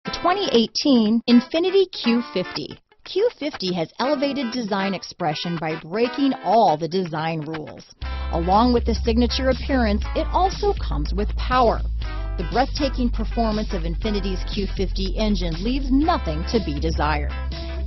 The 2018 Infiniti Q50. Q50 has elevated design expression by breaking all the design rules. Along with the signature appearance, it also comes with power. The breathtaking performance of Infiniti's Q50 engine leaves nothing to be desired.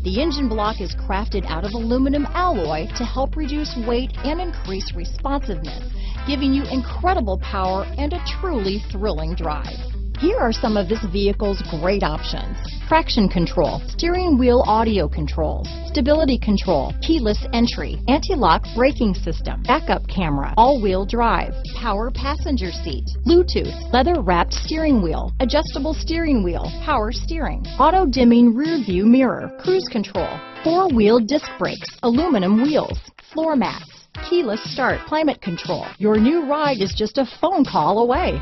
The engine block is crafted out of aluminum alloy to help reduce weight and increase responsiveness, giving you incredible power and a truly thrilling drive. Here are some of this vehicle's great options: traction control, steering wheel audio controls, stability control, keyless entry, anti-lock braking system, backup camera, all-wheel drive, power passenger seat, Bluetooth, leather-wrapped steering wheel, adjustable steering wheel, power steering, auto-dimming rear view mirror, cruise control, four-wheel disc brakes, aluminum wheels, floor mats, keyless start, climate control. Your new ride is just a phone call away.